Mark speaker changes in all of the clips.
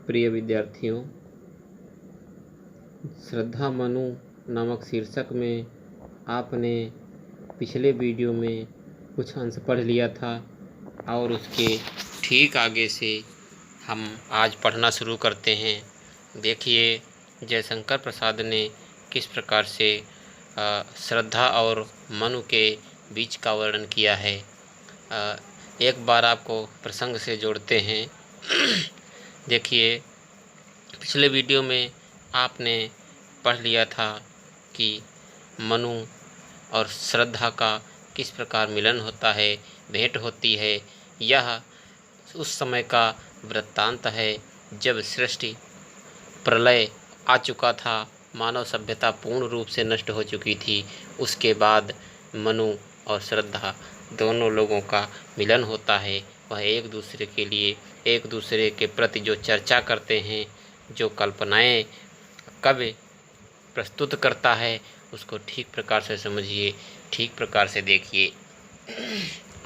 Speaker 1: प्रिय विद्यार्थियों, श्रद्धा मनु नामक शीर्षक में आपने पिछले वीडियो में कुछ अंश पढ़ लिया था और उसके ठीक आगे से हम आज पढ़ना शुरू करते हैं। देखिए जयशंकर प्रसाद ने किस प्रकार से श्रद्धा और मनु के बीच का वर्णन किया है। एक बार आपको प्रसंग से जोड़ते हैं। देखिए पिछले वीडियो में आपने पढ़ लिया था कि मनु और श्रद्धा का किस प्रकार मिलन होता है, भेंट होती है। यह उस समय का वृत्तांत है जब सृष्टि प्रलय आ चुका था, मानव सभ्यता पूर्ण रूप से नष्ट हो चुकी थी। उसके बाद मनु और श्रद्धा दोनों लोगों का मिलन होता है। वह एक दूसरे के लिए, एक दूसरे के प्रति जो चर्चा करते हैं, जो कल्पनाएं कवि प्रस्तुत करता है, उसको ठीक प्रकार से समझिए, ठीक प्रकार से देखिए।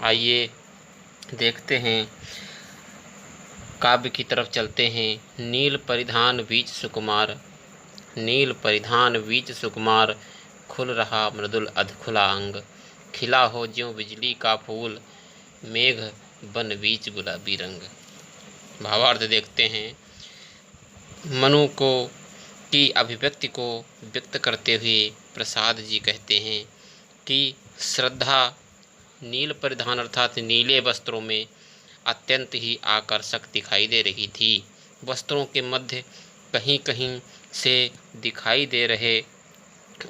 Speaker 1: आइए देखते हैं, काव्य की तरफ चलते हैं। नील परिधान बीच सुकुमार, नील परिधान बीच सुकुमार, खुल रहा मृदुल अधखुला अंग, खिला हो ज्यों बिजली का फूल, मेघ बन बीच गुलाबी रंग। भावार्थ देखते हैं। मनु को की अभिव्यक्ति को व्यक्त करते हुए प्रसाद जी कहते हैं कि श्रद्धा नील परिधान अर्थात नीले वस्त्रों में अत्यंत ही आकर्षक दिखाई दे रही थी। वस्त्रों के मध्य कहीं कहीं से दिखाई दे रहे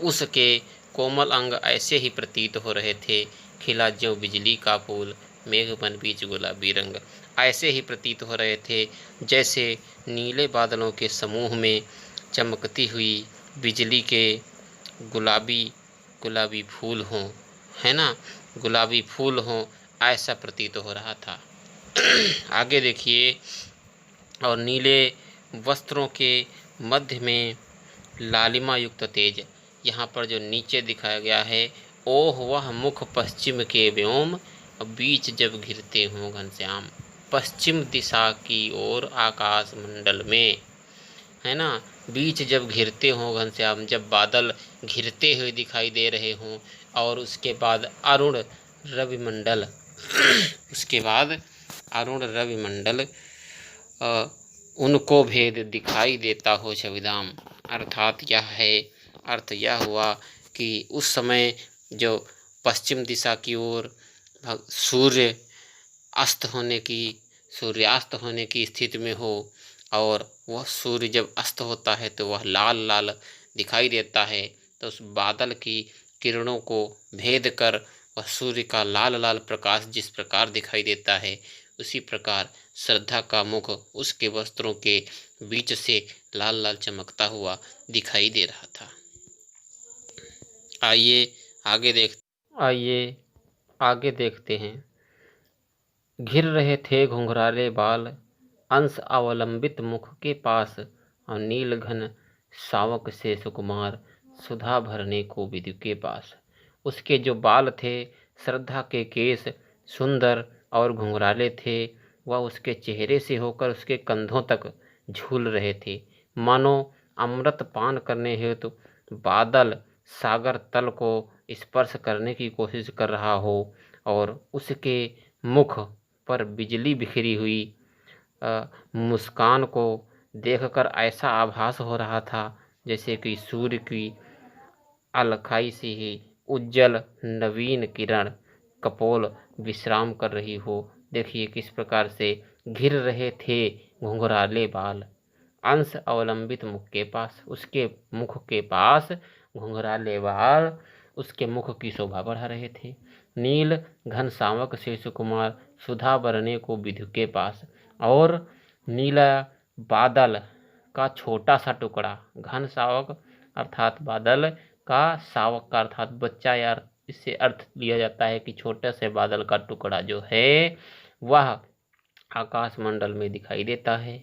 Speaker 1: उसके कोमल अंग ऐसे ही प्रतीत हो रहे थे, खिला ज्यों बिजली का फूल, मेघ बन बीच गुलाबी रंग। ऐसे ही प्रतीत हो रहे थे जैसे नीले बादलों के समूह में चमकती हुई बिजली के गुलाबी गुलाबी फूल हों, है ना, गुलाबी फूल हों, ऐसा प्रतीत हो रहा था। आगे देखिए, और नीले वस्त्रों के मध्य में लालिमा युक्त तेज। यहाँ पर जो नीचे दिखाया गया है, ओह वह मुख पश्चिम के व्योम, बीच जब घिरते हों घनश्याम। पश्चिम दिशा की ओर आकाश मंडल में, है ना, बीच जब घिरते हों घनश्याम, जब बादल घिरते हुए दिखाई दे रहे हों, और उसके बाद अरुण रविमंडल उसके बाद अरुण रविमंडल उनको भेद दिखाई देता हो छविधाम। अर्थात यह है, अर्थ यह हुआ कि उस समय जो पश्चिम दिशा की ओर सूर्यास्त होने की स्थिति में हो, और वह सूर्य जब अस्त होता है तो वह लाल लाल दिखाई देता है, तो उस बादल की किरणों को भेद कर वह सूर्य का लाल लाल प्रकाश जिस प्रकार दिखाई देता है, उसी प्रकार श्रद्धा का मुख उसके वस्त्रों के बीच से लाल लाल चमकता हुआ दिखाई दे रहा था। आइए आगे देखते हैं। घिर रहे थे घुंघराले बाल, अंश अवलंबित मुख के पास, और नील घन शावक से सुकुमार, सुधा भरने को विधि के पास। उसके जो बाल थे, श्रद्धा के केस सुंदर और घुंघराले थे, वह उसके चेहरे से होकर उसके कंधों तक झूल रहे थे, मानो अमृत पान करने हेतु बादल सागर तल को स्पर्श करने की कोशिश कर रहा हो, और उसके मुख पर बिजली बिखरी हुई मुस्कान को देखकर ऐसा आभास हो रहा था जैसे कि सूर्य की अलखाई से ही उज्जवल नवीन किरण कपोल विश्राम कर रही हो। देखिए किस प्रकार से घिर रहे थे घुंघराले बाल, अंश अवलंबित मुख के पास, उसके मुख के पास घुंघराले बाल उसके मुख की शोभा बढ़ा रहे थे। नील घन शावक से सुकुमार, सुधा बरने को विधु के पास, और नीला बादल का छोटा सा टुकड़ा, घन शावक अर्थात बादल का, शावक का अर्थात बच्चा, या इससे अर्थ लिया जाता है कि छोटे से बादल का टुकड़ा जो है वह आकाश मंडल में दिखाई देता है,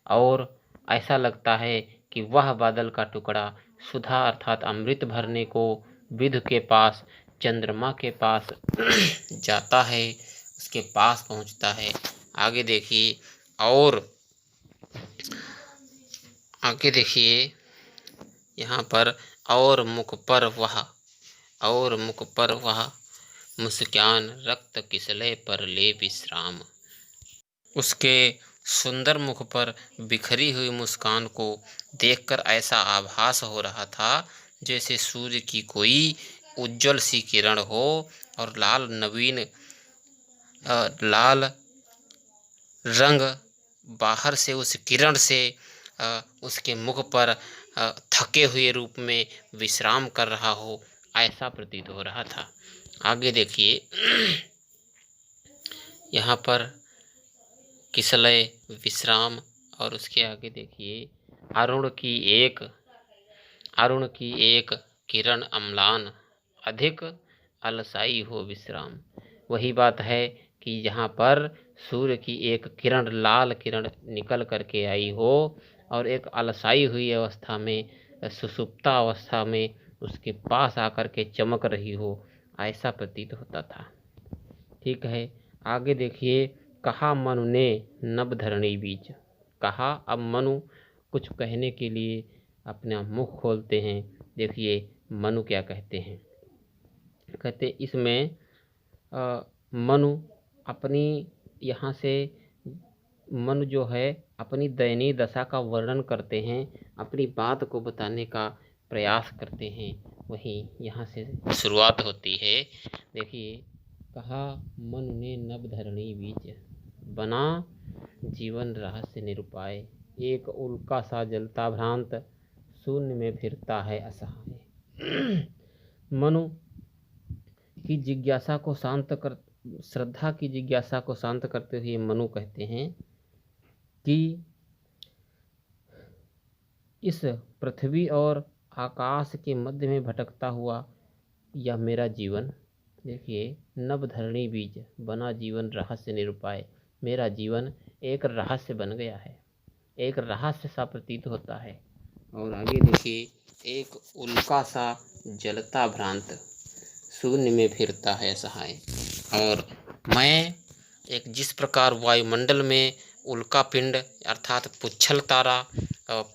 Speaker 1: और ऐसा लगता है कि वह बादल का टुकड़ा सुधा अर्थात अमृत भरने को विधु के पास, चंद्रमा के पास जाता है, उसके पास पहुंचता है। आगे देखिए, और आगे देखिए यहाँ पर, और मुख पर वह मुस्कान, रक्त किसले पर ले विश्राम। उसके सुंदर मुख पर बिखरी हुई मुस्कान को देखकर ऐसा आभास हो रहा था जैसे सूर्य की कोई उज्जवल सी किरण हो और लाल रंग बाहर से उस किरण से उसके मुख पर थके हुए रूप में विश्राम कर रहा हो, ऐसा प्रतीत हो रहा था। आगे देखिए यहाँ पर किसलय, विश्राम, और उसके आगे देखिए अरुण की एक किरण अम्लान, अधिक अलसाई हो विश्राम। वही बात है कि यहाँ पर सूर्य की एक किरण, लाल किरण निकल करके आई हो और एक अलसाई हुई अवस्था में, सुषुप्ता अवस्था में उसके पास आकर के चमक रही हो, ऐसा प्रतीत होता था। ठीक है, आगे देखिए, कहा मनु ने नभ धरणी बीच। कहा, अब मनु कुछ कहने के लिए अपना मुख खोलते हैं। देखिए मनु क्या कहते हैं। कहते इसमें मनु अपनी, यहाँ से मनु जो है अपनी दयनीय दशा का वर्णन करते हैं, अपनी बात को बताने का प्रयास करते हैं। वहीं यहाँ से शुरुआत होती है। देखिए, कहा मनु ने नभ धरणी बीच, बना जीवन रहस्य निरुपाय। एक उल्का सा जलता भ्रांत, शून्य में फिरता है असहाय। मनु की जिज्ञासा को शांत कर, श्रद्धा की जिज्ञासा को शांत करते हुए मनु कहते हैं कि इस पृथ्वी और आकाश के मध्य में भटकता हुआ यह मेरा जीवन, देखिए नभ धरणी बीज, बना जीवन रहस्य निरुपाय। मेरा जीवन एक रहस्य बन गया है, एक रहस्य सा प्रतीत होता है। और आगे देखिए, एक उल्का सा जलता भ्रांत, शून्य में फिरता है सहाय। और मैं एक, जिस प्रकार वायुमंडल में उल्का पिंड अर्थात पुच्छल तारा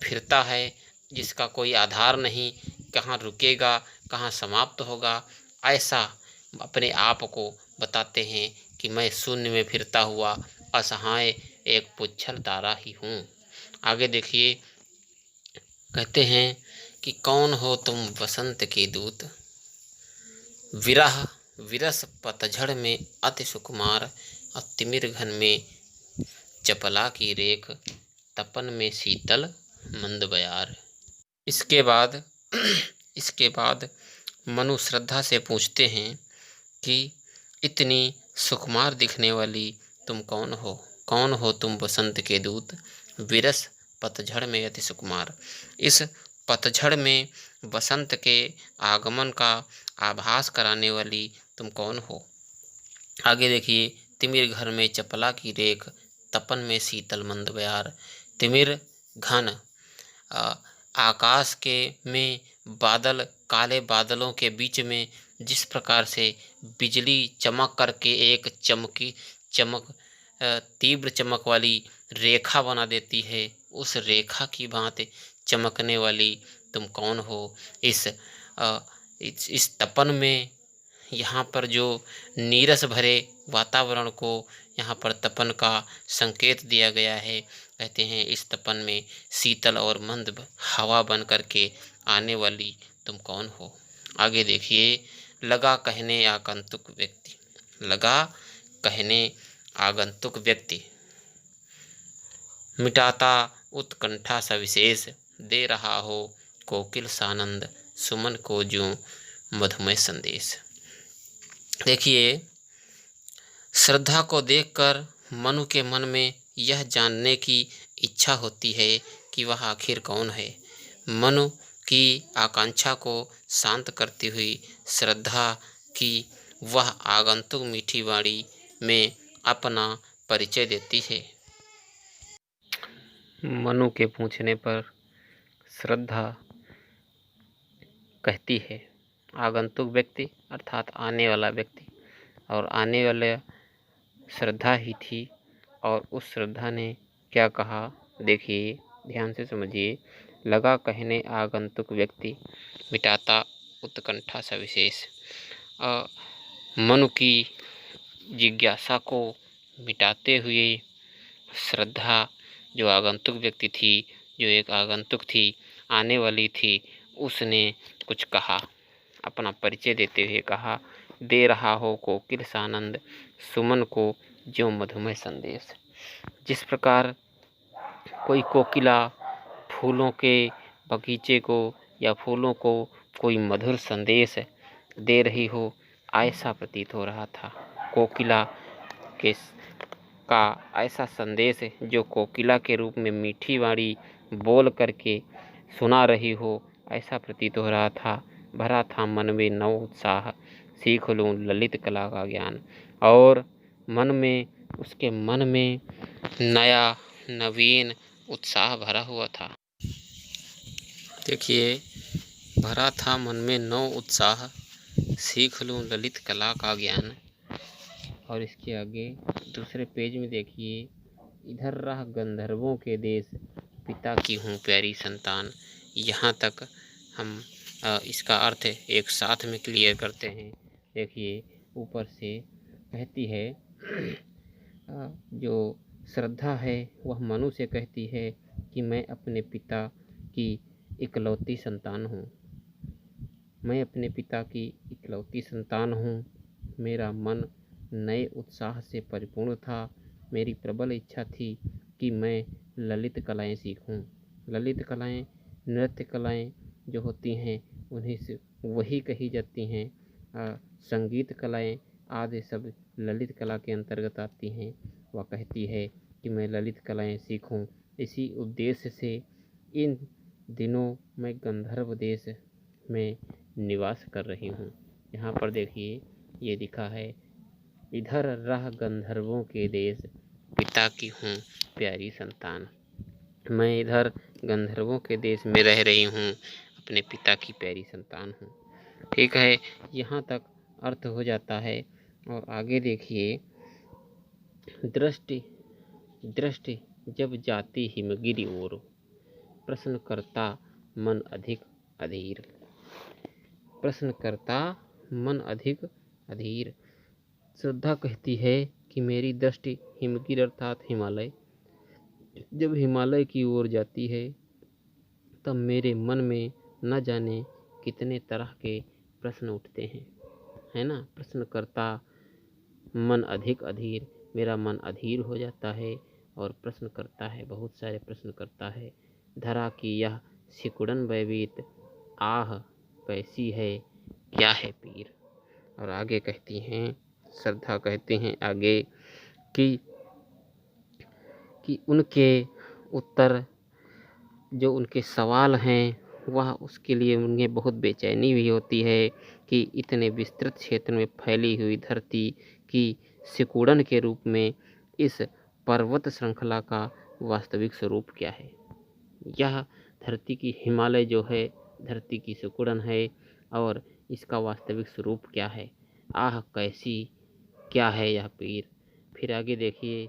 Speaker 1: फिरता है, जिसका कोई आधार नहीं, कहाँ रुकेगा कहाँ समाप्त होगा, ऐसा अपने आप को बताते हैं कि मैं शून्य में फिरता हुआ असहाय एक पुच्छल तारा ही हूँ। आगे देखिए, कहते हैं कि कौन हो तुम बसंत के दूत, विरह विरस पतझड़ में अति सुकुमार, और तिमिर घन में चपला की रेख, तपन में शीतल मंद बयार। इसके बाद मनु श्रद्धा से पूछते हैं कि इतनी सुकुमार दिखने वाली तुम कौन हो तुम बसंत के दूत, विरस पतझड़ में अति सुकुमार। इस पतझड़ में बसंत के आगमन का आभास कराने वाली तुम कौन हो। आगे देखिए, तिमिर घर में चपला की रेख, तपन में शीतल मंद बयार। तिमिर घन, आकाश के में बादल, काले बादलों के बीच में जिस प्रकार से बिजली चमक करके एक तीव्र चमक वाली रेखा बना देती है, उस रेखा की भांति चमकने वाली तुम कौन हो। इस तपन में, यहाँ पर जो नीरस भरे वातावरण को यहाँ पर तपन का संकेत दिया गया है। कहते हैं इस तपन में शीतल और मंद हवा बन करके आने वाली तुम कौन हो। आगे देखिए, लगा कहने आगंतुक व्यक्ति, मिटाता उत्कंठा सविशेष, दे रहा हो कोकिल सानंद, सुमन को जो मधुमय संदेश। देखिए, श्रद्धा को देखकर मनु के मन में यह जानने की इच्छा होती है कि वह आखिर कौन है। मनु की आकांक्षा को शांत करती हुई श्रद्धा की वह आगंतुक मीठी वाणी में अपना परिचय देती है। मनु के पूछने पर श्रद्धा कहती है, आगंतुक व्यक्ति अर्थात आने वाला व्यक्ति, और आने वाले श्रद्धा ही थी। और उस श्रद्धा ने क्या कहा, देखिए ध्यान से समझिए। लगा कहने आगंतुक व्यक्ति मिटाता उत्कंठा सविशेष। मनु की जिज्ञासा को मिटाते हुए श्रद्धा जो आगंतुक व्यक्ति थी, जो एक आगंतुक थी, आने वाली थी, उसने कुछ कहा। अपना परिचय देते हुए कहा, दे रहा हो कोकिल सानंद सुमन को ज्यों मधुमय संदेश। जिस प्रकार कोई कोकिला फूलों के बगीचे को या फूलों को कोई मधुर संदेश दे रही हो, ऐसा प्रतीत हो रहा था। कोकिला के का ऐसा संदेश जो कोकिला के रूप में मीठी वाणी बोल करके सुना रही हो, ऐसा प्रतीत हो रहा था। भरा था मन में नव उत्साह, सीख लूं ललित कला का ज्ञान। और उसके मन में नया नवीन उत्साह भरा हुआ था। देखिए, भरा था मन में नव उत्साह, सीख लूं ललित कला का ज्ञान। और इसके आगे दूसरे पेज में देखिए, इधर रह गंधर्वों के देश, पिता की हूँ प्यारी संतान। यहाँ तक हम इसका अर्थ एक साथ में क्लियर करते हैं। देखिए, ऊपर से कहती है जो श्रद्धा है वह मनु से कहती है कि मैं अपने पिता की इकलौती संतान हूँ। मैं अपने पिता की इकलौती संतान हूँ। मेरा मन नए उत्साह से परिपूर्ण था। मेरी प्रबल इच्छा थी कि मैं ललित कलाएं सीखूं। ललित कलाएं नृत्य कलाएं जो होती हैं उन्हीं से वही कही जाती हैं। संगीत कलाएं आदि सब ललित कला के अंतर्गत आती हैं। वह कहती है कि मैं ललित कलाएं सीखूं। इसी उद्देश्य से इन दिनों मैं गंधर्व देश में निवास कर रही हूँ। यहाँ पर देखिए, ये लिखा है, इधर रह गंधर्वों के देश, पिता की हूँ प्यारी संतान। मैं इधर गंधर्वों के देश में रह रही हूँ, अपने पिता की प्यारी संतान हूँ। ठीक है, यहाँ तक अर्थ हो जाता है। और आगे देखिए, दृष्टि दृष्टि जब जाती हिमगिरी ओर, प्रश्न करता मन अधिक अधीर। प्रश्न करता मन अधिक अधीर। श्रद्धा कहती है कि मेरी दृष्टि हिमगिर अर्थात हिमालय, जब हिमालय की ओर जाती है तब मेरे मन में न जाने कितने तरह के प्रश्न उठते हैं, है ना। प्रश्न करता मन अधिक अधीर, मेरा मन अधीर हो जाता है और प्रश्न करता है, बहुत सारे प्रश्न करता है। धरा की यह सिकुड़न भयभीत, आह कैसी है क्या है पीर। और आगे कहती हैं, श्रद्धा कहते हैं आगे कि उनके उत्तर जो उनके सवाल हैं वह उसके लिए उन्हें बहुत बेचैनी भी होती है कि इतने विस्तृत क्षेत्र में फैली हुई धरती की सिकुड़न के रूप में इस पर्वत श्रृंखला का वास्तविक स्वरूप क्या है। यह धरती की हिमालय जो है धरती की सिकुड़न है और इसका वास्तविक स्वरूप क्या है। आह कैसी क्या है यह पीर। फिर आगे देखिए,